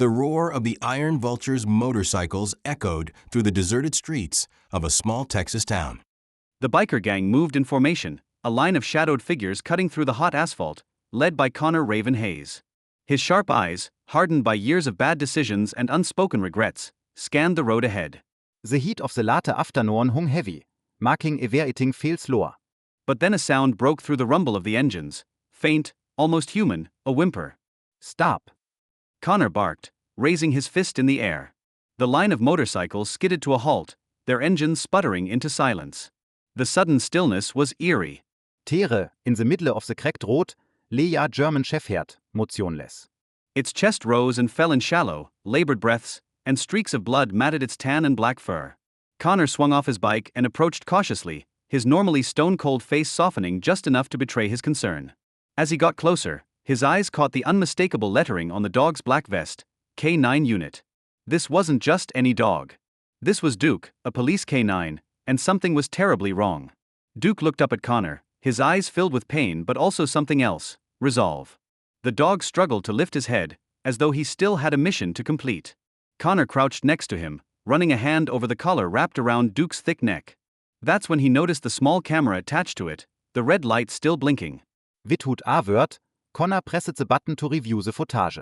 The roar of the Iron Vulture's motorcycles echoed through the deserted streets of a small Texas town. The biker gang moved in formation, a line of shadowed figures cutting through the hot asphalt, led by Connor Raven Hayes. His sharp eyes, hardened by years of bad decisions and unspoken regrets, scanned the road ahead. The heat of the late afternoon hung heavy, making everything feel slower. But then a sound broke through the rumble of the engines, faint, almost human, a whimper. Stop! Connor barked, raising his fist in the air. The line of motorcycles skidded to a halt, their engines sputtering into silence. The sudden stillness was eerie. Tere, in the middle of the cracked road, lay a German Chefherd, motionless. Its chest rose and fell in shallow, labored breaths, and streaks of blood matted its tan and black fur. Connor swung off his bike and approached cautiously, his normally stone-cold face softening just enough to betray his concern. As he got closer, his eyes caught the unmistakable lettering on the dog's black vest, K9 unit. This wasn't just any dog. This was Duke, a police K9, and something was terribly wrong. Duke looked up at Connor, his eyes filled with pain but also something else, resolve. The dog struggled to lift his head, as though he still had a mission to complete. Connor crouched next to him, running a hand over the collar wrapped around Duke's thick neck. That's when he noticed the small camera attached to it, the red light still blinking. Withut A-word, Connor pressed the button to review the footage.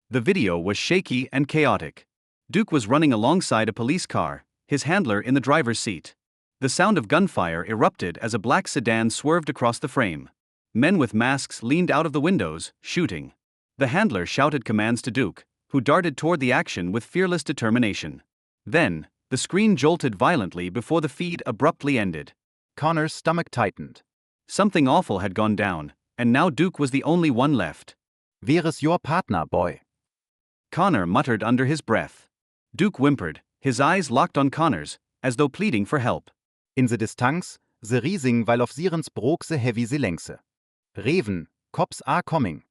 The video was shaky and chaotic. Duke was running alongside a police car, his handler in the driver's seat. The sound of gunfire erupted as a black sedan swerved across the frame. Men with masks leaned out of the windows, shooting. The handler shouted commands to Duke, who darted toward the action with fearless determination. Then, the screen jolted violently before the feed abruptly ended. Connor's stomach tightened. Something awful had gone down, and now Duke was the only one left. Where's your partner, boy? Connor muttered under his breath. Duke whimpered, his eyes locked on Connor's, as though pleading for help. In the distance, the rising while of sirens broke the heavy silence. Raven, cops are coming.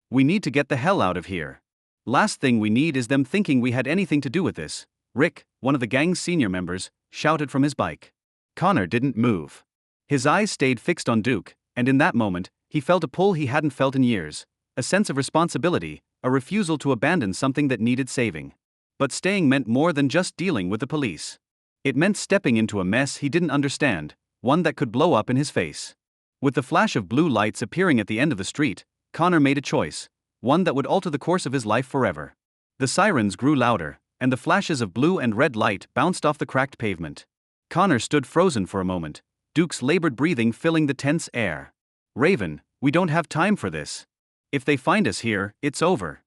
We need to get the hell out of here. Last thing we need is them thinking we had anything to do with this. Rick, one of the gang's senior members, shouted from his bike. Connor didn't move. His eyes stayed fixed on Duke, and in that moment, he felt a pull he hadn't felt in years, a sense of responsibility, a refusal to abandon something that needed saving. But staying meant more than just dealing with the police. It meant stepping into a mess he didn't understand, one that could blow up in his face. With the flash of blue lights appearing at the end of the street, Connor made a choice, one that would alter the course of his life forever. The sirens grew louder, and the flashes of blue and red light bounced off the cracked pavement. Connor stood frozen for a moment, Duke's labored breathing filling the tense air. Raven, we don't have time for this. If they find us here, it's over.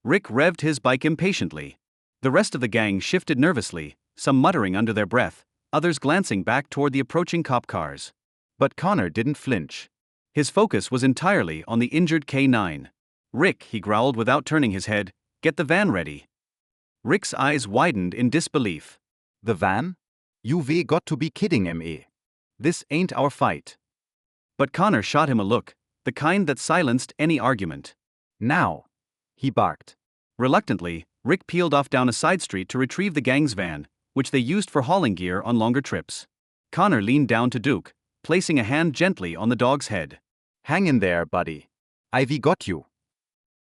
Rick revved his bike impatiently. The rest of the gang shifted nervously, some muttering under their breath, others glancing back toward the approaching cop cars. But Connor didn't flinch. His focus was entirely on the injured K9. Rick, he growled without turning his head, get the van ready. Rick's eyes widened in disbelief. The van? You've got to be kidding me. This ain't our fight. But Connor shot him a look, the kind that silenced any argument. Now, he barked. Reluctantly, Rick peeled off down a side street to retrieve the gang's van, which they used for hauling gear on longer trips. Connor leaned down to Duke, placing a hand gently on the dog's head. Hang in there, buddy. Ivy got you.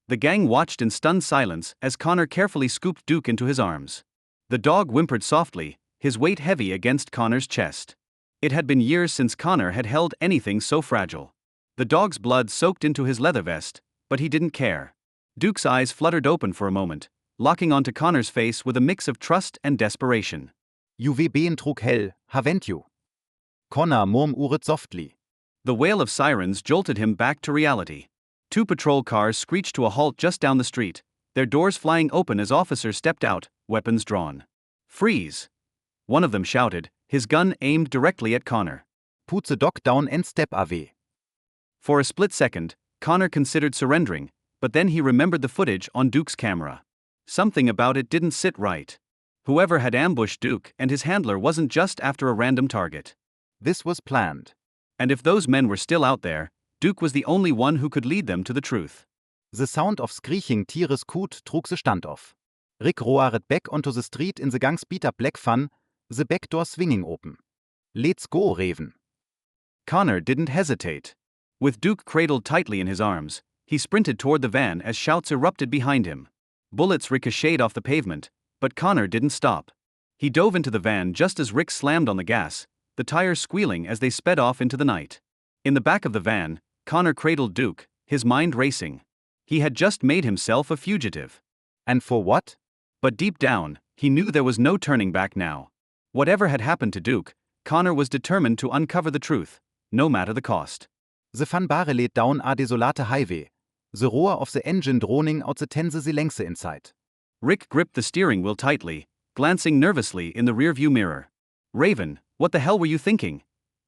The gang watched in stunned silence as Connor carefully scooped Duke into his arms. The dog whimpered softly, his weight heavy against Connor's chest. It had been years since Connor had held anything so fragile. The dog's blood soaked into his leather vest, but he didn't care. Duke's eyes fluttered open for a moment, locking onto Connor's face with a mix of trust and desperation. You've been through hell, haven't you? Connor murmured softly. The wail of sirens jolted him back to reality. 2 patrol cars screeched to a halt just down the street, their doors flying open as officers stepped out, weapons drawn. Freeze! One of them shouted, his gun aimed directly at Connor. Put the dog down and step away. For a split second, Connor considered surrendering, but then he remembered the footage on Duke's camera. Something about it didn't sit right. Whoever had ambushed Duke and his handler wasn't just after a random target. This was planned. And if those men were still out there, Duke was the only one who could lead them to the truth. The sound of screeching Tieres coot trug the standoff. Rick roared back onto the street in the gang's beat-up black van, the back door swinging open. Let's go, Raven. Connor didn't hesitate. With Duke cradled tightly in his arms, he sprinted toward the van as shouts erupted behind him. Bullets ricocheted off the pavement, but Connor didn't stop. He dove into the van just as Rick slammed on the gas, the tires squealing as they sped off into the night. In the back of the van, Connor cradled Duke, his mind racing. He had just made himself a fugitive. And for what? But deep down, he knew there was no turning back now. Whatever had happened to Duke, Connor was determined to uncover the truth, no matter the cost. The fan bare led down a desolate highway. The roar of the engine droning out the tense silense inside. Rick gripped the steering wheel tightly, glancing nervously in the rearview mirror. "Raven, what the hell were you thinking?"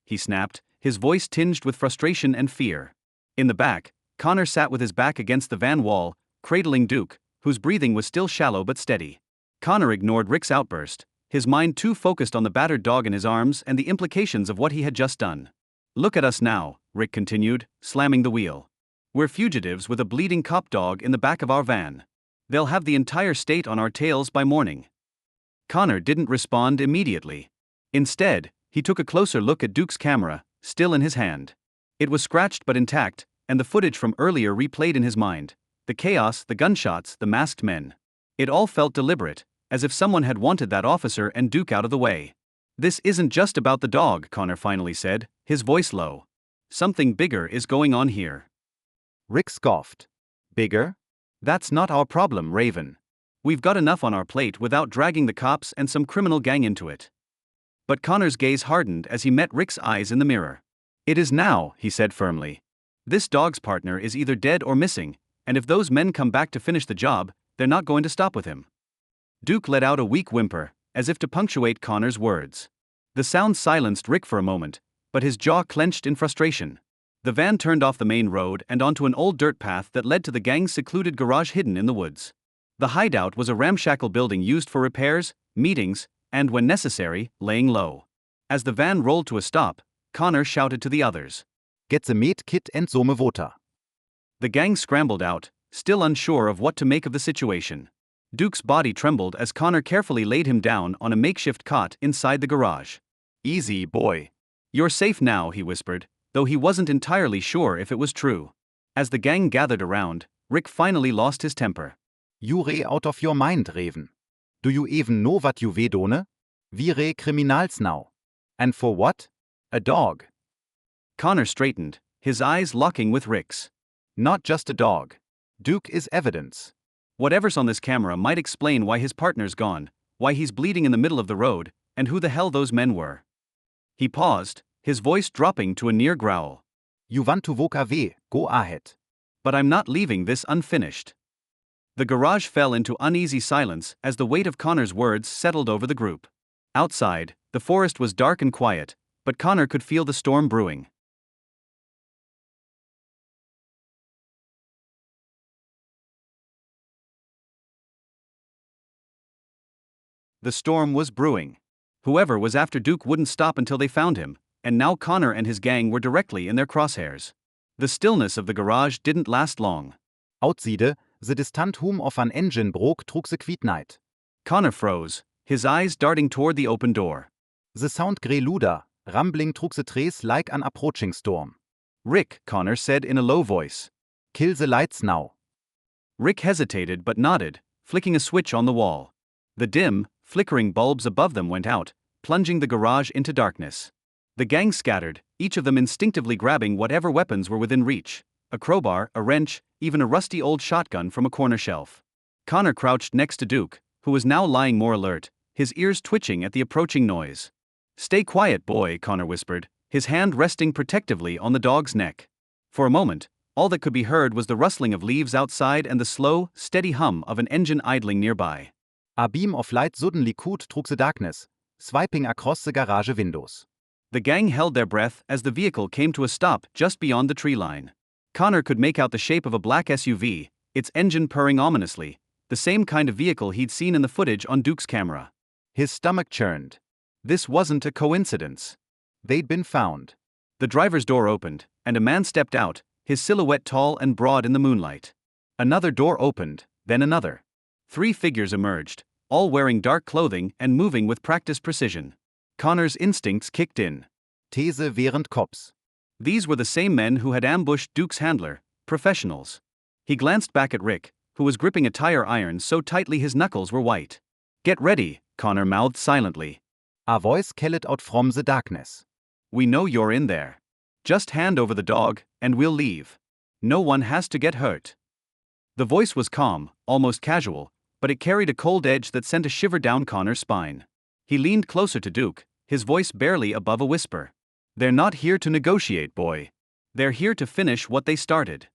he snapped, his voice tinged with frustration and fear. In the back, Connor sat with his back against the van wall, cradling Duke, whose breathing was still shallow but steady. Connor ignored Rick's outburst, his mind too focused on the battered dog in his arms and the implications of what he had just done. "Look at us now," Rick continued, slamming the wheel. "We're fugitives with a bleeding cop dog in the back of our van. They'll have the entire state on our tails by morning." Connor didn't respond immediately. Instead, he took a closer look at Duke's camera, still in his hand. It was scratched but intact, and the footage from earlier replayed in his mind. The chaos, the gunshots, the masked men. It all felt deliberate, as if someone had wanted that officer and Duke out of the way. "This isn't just about the dog," Connor finally said, his voice low. "Something bigger is going on here." Rick scoffed. Bigger? "That's not our problem, Raven. We've got enough on our plate without dragging the cops and some criminal gang into it." But Connor's gaze hardened as he met Rick's eyes in the mirror. "It is now," he said firmly. "This dog's partner is either dead or missing, and if those men come back to finish the job, they're not going to stop with him." Duke let out a weak whimper, as if to punctuate Connor's words. The sound silenced Rick for a moment, but his jaw clenched in frustration. The van turned off the main road and onto an old dirt path that led to the gang's secluded garage hidden in the woods. The hideout was a ramshackle building used for repairs, meetings, and, when necessary, laying low. As the van rolled to a stop, Connor shouted to the others. "Get the med kit and some water." The gang scrambled out, still unsure of what to make of the situation. Duke's body trembled as Connor carefully laid him down on a makeshift cot inside the garage. "Easy, boy. You're safe now," he whispered, though he wasn't entirely sure if it was true. As the gang gathered around, Rick finally lost his temper. "You re out of your mind, Raven. Do you even know what you vedone? We re criminals now. And for what? A dog." Connor straightened, his eyes locking with Rick's. "Not just a dog. Duke is evidence." Whatever's on this camera might explain why his partner's gone, why he's bleeding in the middle of the road, and who the hell those men were. He paused, his voice dropping to a near growl. "You want to walk away, go ahead. But I'm not leaving this unfinished." The garage fell into uneasy silence as the weight of Connor's words settled over the group. Outside, the forest was dark and quiet, but Connor could feel the storm brewing. The storm was brewing. Whoever was after Duke wouldn't stop until they found him, and now Connor and his gang were directly in their crosshairs. The stillness of the garage didn't last long. Outside, the distant hum of an engine broke through the quiet night. Connor froze, his eyes darting toward the open door. The sound grew louder, rumbling through the trees like an approaching storm. "Rick," Connor said in a low voice. "Kill the lights now." Rick hesitated but nodded, flicking a switch on the wall. The dim, flickering bulbs above them went out, plunging the garage into darkness. The gang scattered, each of them instinctively grabbing whatever weapons were within reach: a crowbar, a wrench, even a rusty old shotgun from a corner shelf. Connor crouched next to Duke, who was now lying more alert, his ears twitching at the approaching noise. "Stay quiet, boy," Connor whispered, his hand resting protectively on the dog's neck. For a moment, all that could be heard was the rustling of leaves outside and the slow, steady hum of an engine idling nearby. A beam of light suddenly cut through the darkness, swiping across the garage windows. The gang held their breath as the vehicle came to a stop just beyond the tree line. Connor could make out the shape of a black SUV, its engine purring ominously, the same kind of vehicle he'd seen in the footage on Duke's camera. His stomach churned. This wasn't a coincidence. They'd been found. The driver's door opened, and a man stepped out, his silhouette tall and broad in the moonlight. Another door opened, then another. 3 figures emerged, all wearing dark clothing and moving with practiced precision. Connor's instincts kicked in. These während Cops. These were the same men who had ambushed Duke's handler, professionals. He glanced back at Rick, who was gripping a tire iron so tightly his knuckles were white. "Get ready," Connor mouthed silently. A voice called out from the darkness. "We know you're in there. Just hand over the dog, and we'll leave. No one has to get hurt." The voice was calm, almost casual, but it carried a cold edge that sent a shiver down Connor's spine. He leaned closer to Duke, his voice barely above a whisper. "They're not here to negotiate, boy. They're here to finish what they started."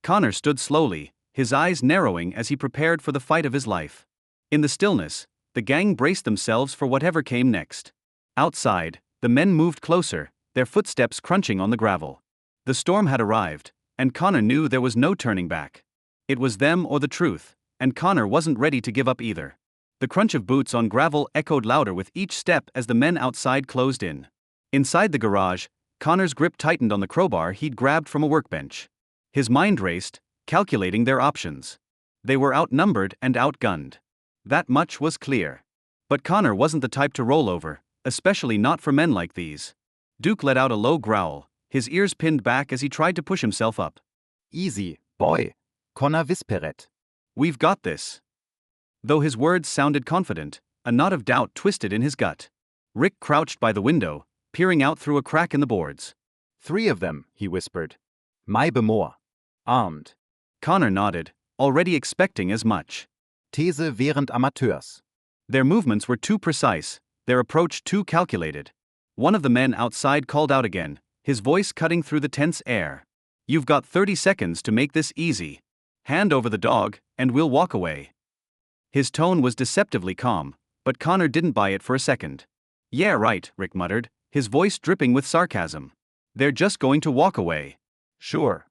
Connor stood slowly, his eyes narrowing as he prepared for the fight of his life. In the stillness, the gang braced themselves for whatever came next. Outside, the men moved closer, their footsteps crunching on the gravel. The storm had arrived, and Connor knew there was no turning back. It was them or the truth, and Connor wasn't ready to give up either. The crunch of boots on gravel echoed louder with each step as the men outside closed in. Inside the garage, Connor's grip tightened on the crowbar he'd grabbed from a workbench. His mind raced, calculating their options. They were outnumbered and outgunned. That much was clear. But Connor wasn't the type to roll over, especially not for men like these. Duke let out a low growl, his ears pinned back as he tried to push himself up. "Easy, boy," Connor whispered. "We've got this." Though his words sounded confident, a knot of doubt twisted in his gut. Rick crouched by the window, peering out through a crack in the boards. "3 of them," he whispered. "Maybe more. Armed." Connor nodded, already expecting as much. These wären Amateurs. Their movements were too precise, their approach too calculated. One of the men outside called out again, his voice cutting through the tense air. "You've got 30 seconds to make this easy. Hand over the dog, and we'll walk away." His tone was deceptively calm, but Connor didn't buy it for a second. "Yeah, right," Rick muttered, his voice dripping with sarcasm. "They're just going to walk away." "Sure."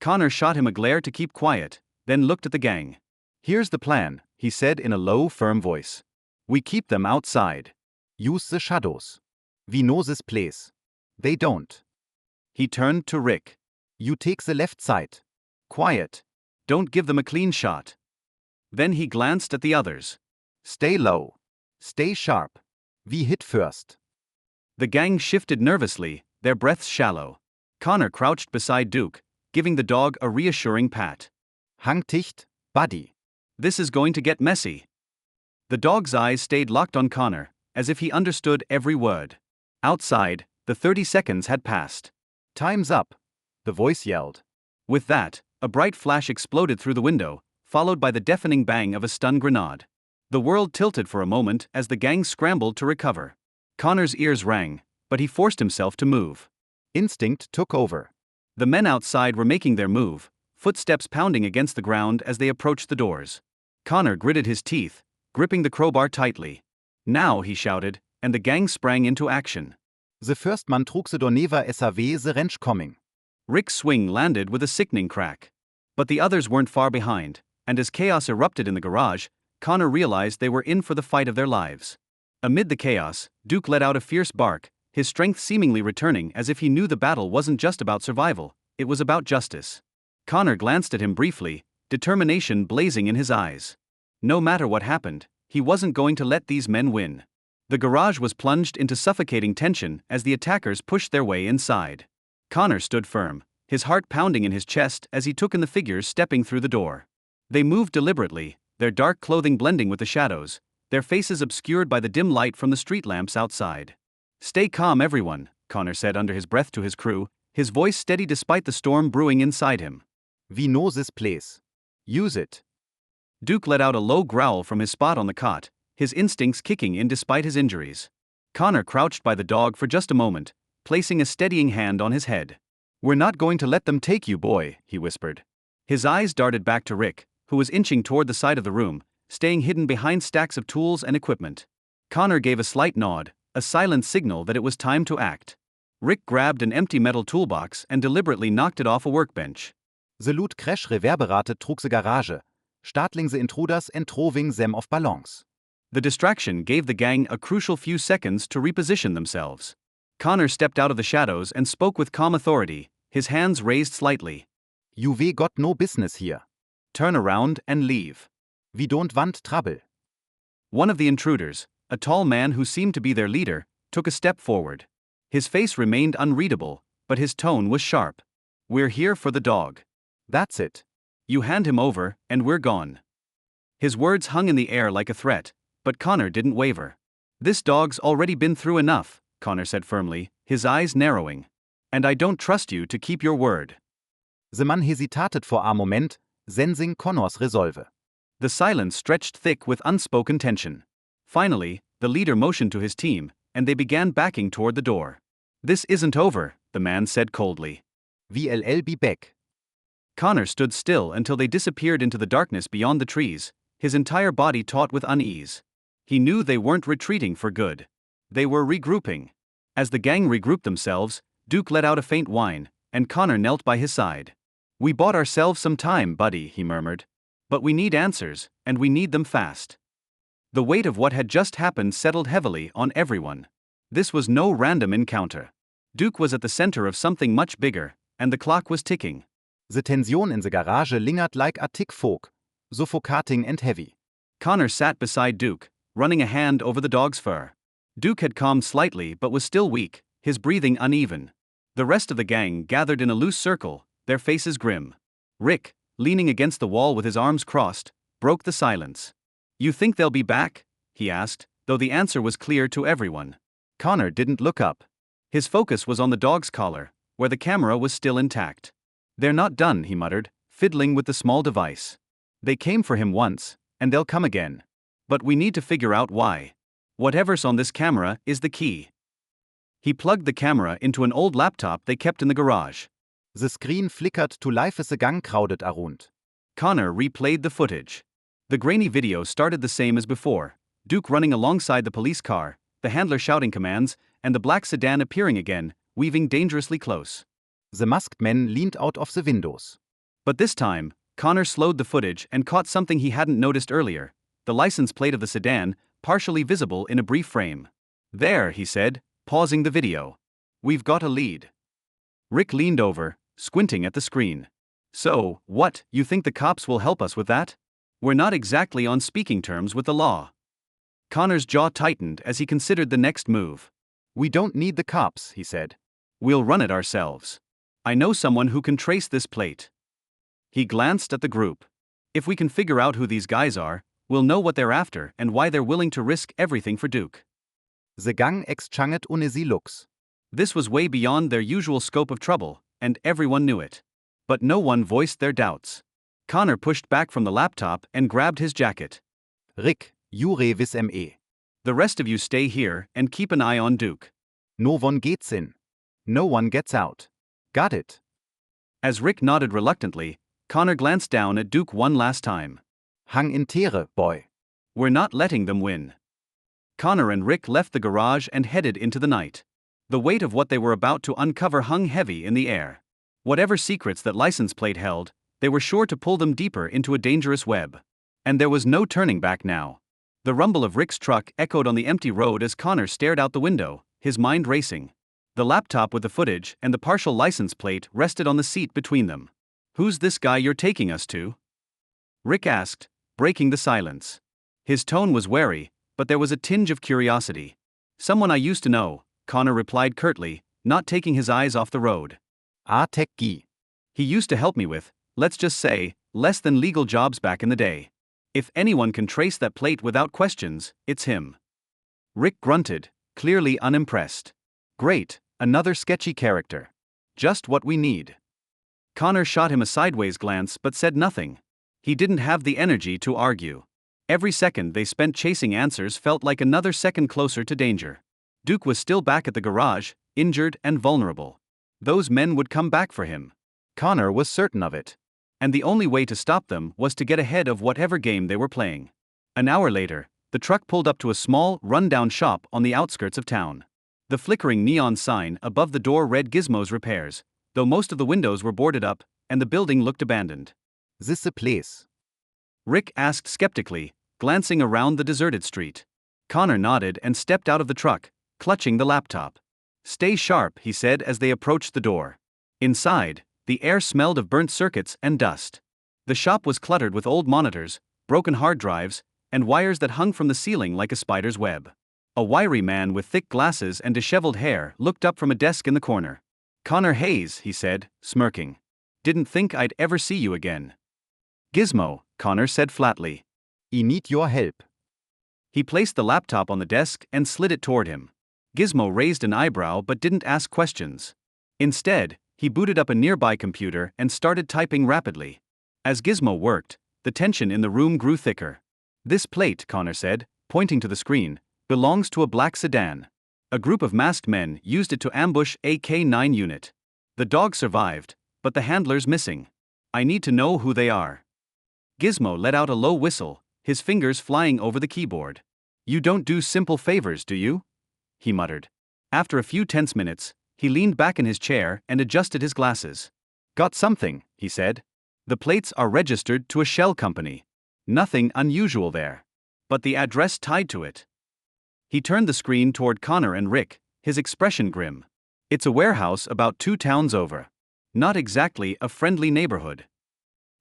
Connor shot him a glare to keep quiet, then looked at the gang. "Here's the plan," he said in a low, firm voice. "We keep them outside. "Use the shadows. We know this place. They don't." He turned to Rick. "You take the left side. Quiet. Don't give them a clean shot." Then he glanced at the others. Stay low. Stay sharp. We hit first." The gang shifted nervously, their breaths shallow. Connor crouched beside Duke, giving the dog a reassuring pat. "Hang tight, buddy." "This is going to get messy." The dog's eyes stayed locked on Connor, as if he understood every word. Outside, the 30 seconds had passed. "Time's up," the voice yelled. With that, a bright flash exploded through the window, followed by the deafening bang of a stun grenade. The world tilted for a moment as the gang scrambled to recover. Connor's ears rang, but he forced himself to move. Instinct took over. The men outside were making their move, footsteps pounding against the ground as they approached the doors. Connor gritted his teeth, gripping the crowbar tightly. "Now," he shouted, and the gang sprang into action. The first man trug the door never SAW the wrench coming. Rick's swing landed with a sickening crack. But the others weren't far behind, and as chaos erupted in the garage, Connor realized they were in for the fight of their lives. Amid the chaos, Duke let out a fierce bark, his strength seemingly returning as if he knew the battle wasn't just about survival, it was about justice. Connor glanced at him briefly, determination blazing in his eyes. No matter what happened, he wasn't going to let these men win. The garage was plunged into suffocating tension as the attackers pushed their way inside. Connor stood firm, his heart pounding in his chest as he took in the figures stepping through the door. They moved deliberately, their dark clothing blending with the shadows, their faces obscured by the dim light from the street lamps outside. "Stay calm, everyone," Connor said under his breath to his crew, his voice steady despite the storm brewing inside him. "We know this place. Use it." Duke let out a low growl from his spot on the cot, his instincts kicking in despite his injuries. Connor crouched by the dog for just a moment, placing a steadying hand on his head. "We're not going to let them take you, boy," he whispered. His eyes darted back to Rick, who was inching toward the side of the room, staying hidden behind stacks of tools and equipment. Connor gave a slight nod, a silent signal that it was time to act. Rick grabbed an empty metal toolbox and deliberately knocked it off a workbench. The loot crash reverberate trug the garage, startling the intruders and throwing them off balance. The distraction gave the gang a crucial few seconds to reposition themselves. Connor stepped out of the shadows and spoke with calm authority, his hands raised slightly. "You've got no business here. Turn around and leave. We don't want trouble." One of the intruders, a tall man who seemed to be their leader, took a step forward. His face remained unreadable, but his tone was sharp. "We're here for the dog." "That's it. You hand him over, and we're gone. His words hung in the air like a threat, but Connor didn't waver. This dog's already been through enough, Connor said firmly, his eyes narrowing. And I don't trust you to keep your word. The man hesitated for a moment, sensing Connors resolve. The silence stretched thick with unspoken tension. Finally, the leader motioned to his team, and they began backing toward the door. This isn't over, the man said coldly. We'll be back. Connor stood still until they disappeared into the darkness beyond the trees, his entire body taut with unease. He knew they weren't retreating for good. They were regrouping. As the gang regrouped themselves, Duke let out a faint whine, and Connor knelt by his side. We bought ourselves some time, buddy, he murmured. But we need answers, and we need them fast. The weight of what had just happened settled heavily on everyone. This was no random encounter. Duke was at the center of something much bigger, and the clock was ticking. The tension in the garage lingered like a thick fog, suffocating and heavy. Connor sat beside Duke, running a hand over the dog's fur. Duke had calmed slightly but was still weak, his breathing uneven. The rest of the gang gathered in a loose circle, their faces grim. Rick, leaning against the wall with his arms crossed, broke the silence. You think they'll be back? He asked, though the answer was clear to everyone. Connor didn't look up. His focus was on the dog's collar, where the camera was still intact. They're not done, he muttered, fiddling with the small device. They came for him once, and they'll come again. But we need to figure out why. Whatever's on this camera is the key. He plugged the camera into an old laptop they kept in the garage. The screen flickered to life as the gang crowded around. Connor replayed the footage. The grainy video started the same as before, Duke running alongside the police car, the handler shouting commands, and the black sedan appearing again, weaving dangerously close. The masked men leaned out of the windows. But this time, Connor slowed the footage and caught something he hadn't noticed earlier, the license plate of the sedan, partially visible in a brief frame. There, he said, pausing the video. We've got a lead. Rick leaned over, squinting at the screen. So, what, you think the cops will help us with that? We're not exactly on speaking terms with the law. Connor's jaw tightened as he considered the next move. We don't need the cops, he said. We'll run it ourselves. I know someone who can trace this plate. He glanced at the group. If we can figure out who these guys are, we'll know what they're after and why they're willing to risk everything for Duke. The gang exchanged uneasy looks. This was way beyond their usual scope of trouble, and everyone knew it. But no one voiced their doubts. Connor pushed back from the laptop and grabbed his jacket. Rick, you re with me. The rest of you stay here and keep an eye on Duke. No one gets in. No one gets out. Got it. As Rick nodded reluctantly, Connor glanced down at Duke one last time. Hang in Tere, boy. We're not letting them win. Connor and Rick left the garage and headed into the night. The weight of what they were about to uncover hung heavy in the air. Whatever secrets that license plate held, they were sure to pull them deeper into a dangerous web. And there was no turning back now. The rumble of Rick's truck echoed on the empty road as Connor stared out the window, his mind racing. The laptop with the footage and the partial license plate rested on the seat between them. Who's this guy you're taking us to? Rick asked, breaking the silence. His tone was wary, but there was a tinge of curiosity. Someone I used to know, Connor replied curtly, not taking his eyes off the road. Tech Guy. He used to help me with, let's just say, less than legal jobs back in the day. If anyone can trace that plate without questions, it's him. Rick grunted, clearly unimpressed. Great, another sketchy character. Just what we need. Connor shot him a sideways glance but said nothing. He didn't have the energy to argue. Every second they spent chasing answers felt like another second closer to danger. Duke was still back at the garage, injured and vulnerable. Those men would come back for him. Connor was certain of it. And the only way to stop them was to get ahead of whatever game they were playing. An hour later, the truck pulled up to a small, run-down shop on the outskirts of town. The flickering neon sign above the door read Gizmo's Repairs, though most of the windows were boarded up, and the building looked abandoned. This the place? Rick asked skeptically, glancing around the deserted street. Connor nodded and stepped out of the truck, clutching the laptop. Stay sharp, he said as they approached the door. Inside, the air smelled of burnt circuits and dust. The shop was cluttered with old monitors, broken hard drives, and wires that hung from the ceiling like a spider's web. A wiry man with thick glasses and disheveled hair looked up from a desk in the corner. Connor Hayes, he said, smirking. Didn't think I'd ever see you again. Gizmo, Connor said flatly. I need your help. He placed the laptop on the desk and slid it toward him. Gizmo raised an eyebrow but didn't ask questions. Instead, he booted up a nearby computer and started typing rapidly. As Gizmo worked, the tension in the room grew thicker. This plate, Connor said, pointing to the screen, belongs to a black sedan. A group of masked men used it to ambush a K9 unit. The dog survived, but the handler's missing. I need to know who they are. Gizmo let out a low whistle, his fingers flying over the keyboard. You don't do simple favors, do you? He muttered. After a few tense minutes, he leaned back in his chair and adjusted his glasses. Got something, he said. The plates are registered to a shell company. Nothing unusual there. But the address tied to it. He turned the screen toward Connor and Rick, his expression grim. It's a warehouse about 2 towns over. Not exactly a friendly neighborhood.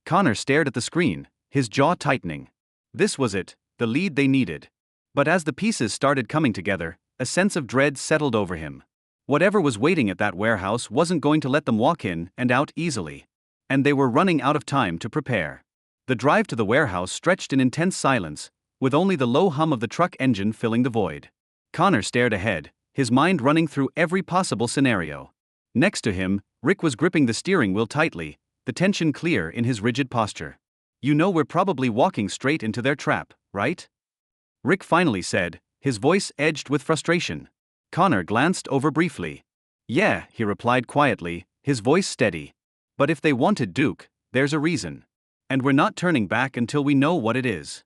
Connor stared at the screen, his jaw tightening. This was it, the lead they needed. But as the pieces started coming together, a sense of dread settled over him. Whatever was waiting at that warehouse wasn't going to let them walk in and out easily. And they were running out of time to prepare. The drive to the warehouse stretched in intense silence, with only the low hum of the truck engine filling the void. Connor stared ahead, his mind running through every possible scenario. Next to him, Rick was gripping the steering wheel tightly, the tension clear in his rigid posture. You know we're probably walking straight into their trap, right? Rick finally said, his voice edged with frustration. Connor glanced over briefly. Yeah, he replied quietly, his voice steady. But if they wanted Duke, there's a reason. And we're not turning back until we know what it is.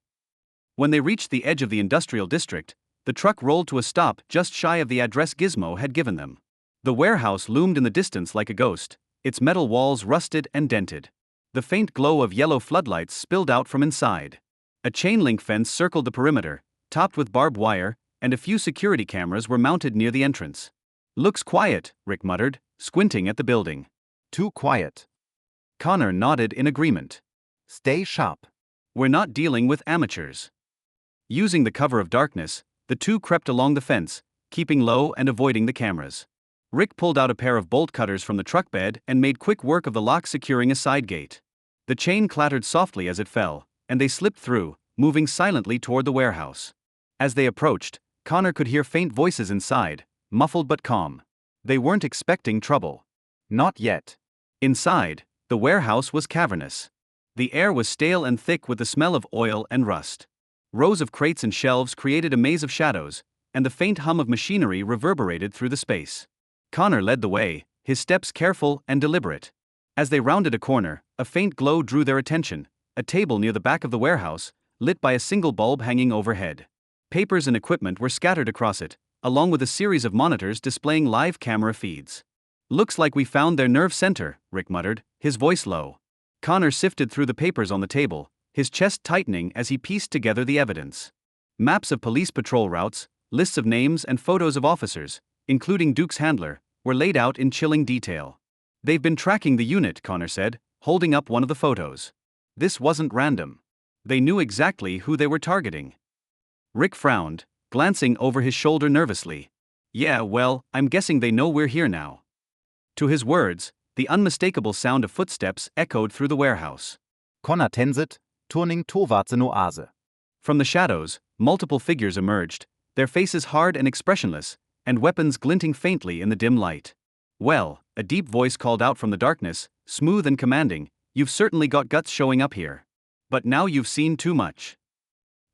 When they reached the edge of the industrial district, the truck rolled to a stop just shy of the address Gizmo had given them. The warehouse loomed in the distance like a ghost, its metal walls rusted and dented. The faint glow of yellow floodlights spilled out from inside. A chain-link fence circled the perimeter, topped with barbed wire, and a few security cameras were mounted near the entrance. Looks quiet, Rick muttered, squinting at the building. Too quiet. Connor nodded in agreement. Stay sharp. We're not dealing with amateurs. Using the cover of darkness, the two crept along the fence, keeping low and avoiding the cameras. Rick pulled out a pair of bolt cutters from the truck bed and made quick work of the lock securing a side gate. The chain clattered softly as it fell, and they slipped through, moving silently toward the warehouse. As they approached, Connor could hear faint voices inside, muffled but calm. They weren't expecting trouble. Not yet. Inside, the warehouse was cavernous. The air was stale and thick with the smell of oil and rust. Rows of crates and shelves created a maze of shadows, and the faint hum of machinery reverberated through the space. Connor led the way, his steps careful and deliberate. As they rounded a corner, a faint glow drew their attention, a table near the back of the warehouse, lit by a single bulb hanging overhead. Papers and equipment were scattered across it, along with a series of monitors displaying live camera feeds. Looks like we found their nerve center, Rick muttered, his voice low. Connor sifted through the papers on the table, his chest tightening as he pieced together the evidence. Maps of police patrol routes, lists of names and photos of officers, including Duke's handler, were laid out in chilling detail. They've been tracking the unit, Connor said, holding up one of the photos. This wasn't random. They knew exactly who they were targeting. Rick frowned, glancing over his shoulder nervously. Yeah, well, I'm guessing they know we're here now. To his words, the unmistakable sound of footsteps echoed through the warehouse. Connor tenset, turning towards an oase. From the shadows, multiple figures emerged, their faces hard and expressionless, and weapons glinting faintly in the dim light. Well, a deep voice called out from the darkness, smooth and commanding, you've certainly got guts showing up here. But now you've seen too much.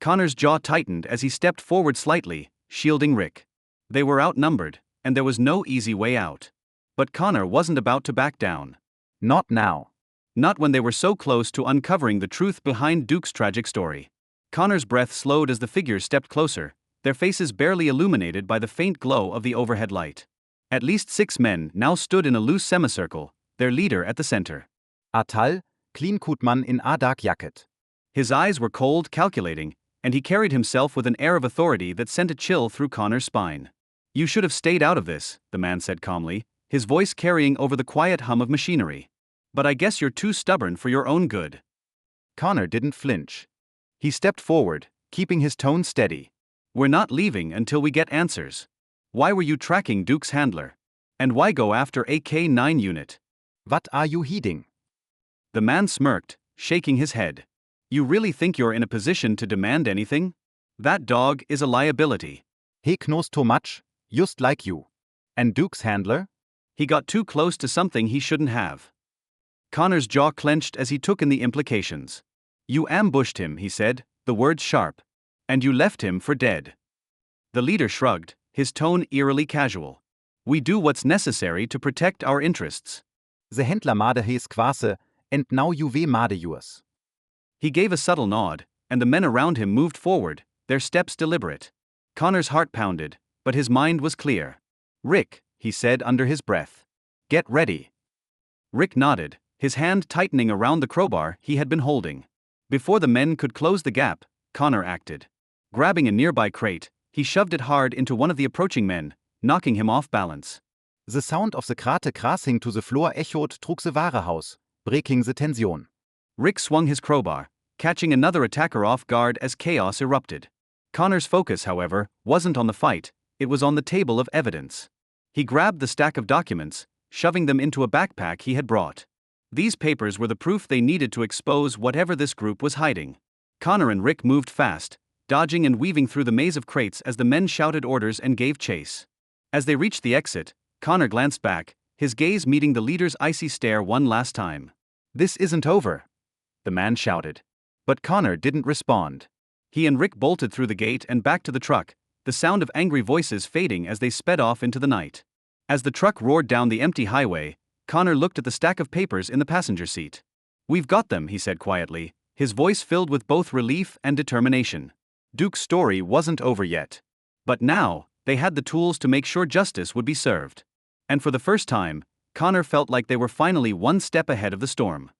Connor's jaw tightened as he stepped forward slightly, shielding Rick. They were outnumbered, and there was no easy way out. But Connor wasn't about to back down. Not now. Not when they were so close to uncovering the truth behind Duke's tragic story. Connor's breath slowed as the figures stepped closer, their faces barely illuminated by the faint glow of the overhead light. At least 6 men now stood in a loose semicircle, their leader at the center. Atal, clean Kutman in a dark jacket. His eyes were cold, calculating, and he carried himself with an air of authority that sent a chill through Connor's spine. You should have stayed out of this, the man said calmly, his voice carrying over the quiet hum of machinery. But I guess you're too stubborn for your own good. Connor didn't flinch. He stepped forward, keeping his tone steady. We're not leaving until we get answers. Why were you tracking Duke's handler? And why go after a K9 unit? What are you heeding? The man smirked, shaking his head. You really think you're in a position to demand anything? That dog is a liability. He knows too much, just like you. And Duke's handler? He got too close to something he shouldn't have. Connor's jaw clenched as he took in the implications. You ambushed him, he said, the words sharp. And you left him for dead. The leader shrugged, his tone eerily casual. We do what's necessary to protect our interests. The Händler made his quase, and now you we made yours. He gave a subtle nod, and the men around him moved forward, their steps deliberate. Connor's heart pounded, but his mind was clear. Rick, he said under his breath. Get ready. Rick nodded, his hand tightening around the crowbar he had been holding. Before the men could close the gap, Connor acted. Grabbing a nearby crate, he shoved it hard into one of the approaching men, knocking him off balance. The sound of the crate crashing to the floor echoed through the warehouse, breaking the tension. Rick swung his crowbar, catching another attacker off guard as chaos erupted. Connor's focus, however, wasn't on the fight, it was on the table of evidence. He grabbed the stack of documents, shoving them into a backpack he had brought. These papers were the proof they needed to expose whatever this group was hiding. Connor and Rick moved fast, dodging and weaving through the maze of crates as the men shouted orders and gave chase. As they reached the exit, Connor glanced back, his gaze meeting the leader's icy stare one last time. This isn't over, the man shouted. But Connor didn't respond. He and Rick bolted through the gate and back to the truck, the sound of angry voices fading as they sped off into the night. As the truck roared down the empty highway, Connor looked at the stack of papers in the passenger seat. We've got them, he said quietly, his voice filled with both relief and determination. Duke's story wasn't over yet. But now, they had the tools to make sure justice would be served. And for the first time, Connor felt like they were finally one step ahead of the storm.